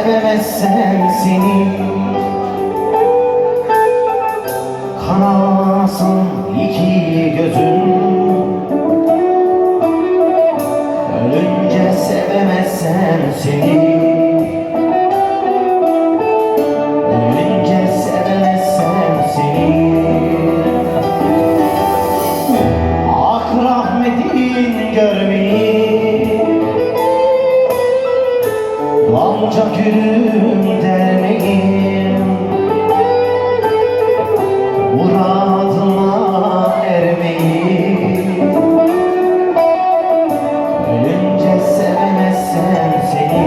sevemezsem seni, kanasın iki gözün. Ölünce sevemezsem seni, ölünce sevemezsem seni. Ah rahmetin görmeyi, ancak gülüm dermeyim, muradıma ermeyi. Ölünce sevemezsem seni,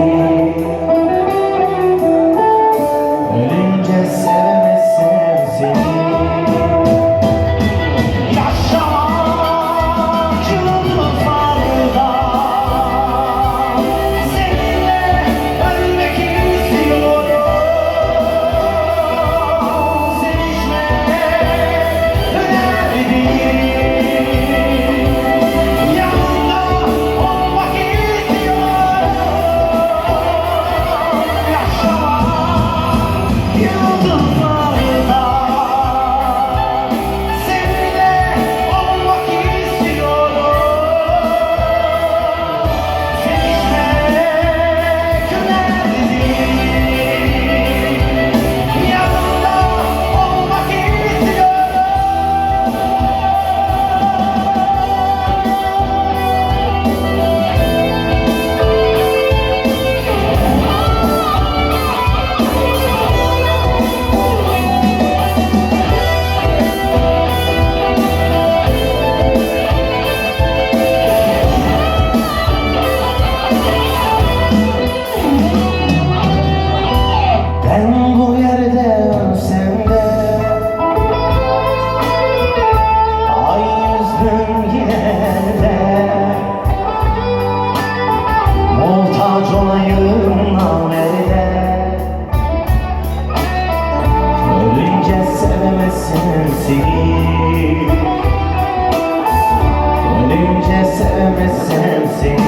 ölünce sevemezsem seni. Ben bu yerde ölsem de ay yüzüm gider de, muhtaç olayım namerde. Ölünce sevemezsem seni, ölünce sevemezsem seni.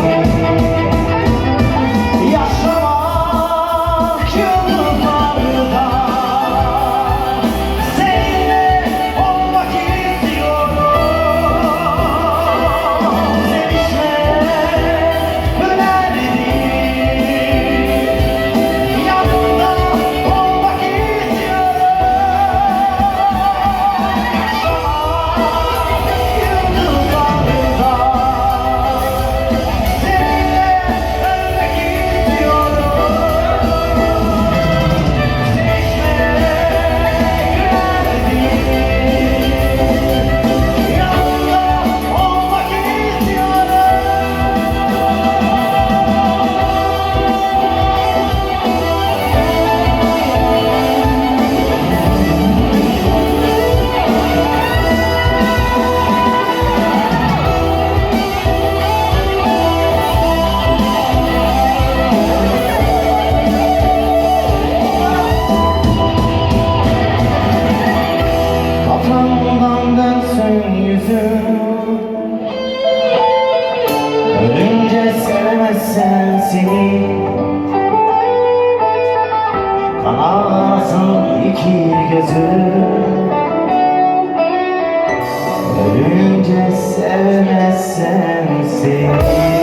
Ölünce sevemezsen seni, kanasın iki gözün. Ölünce sevemezsen seni.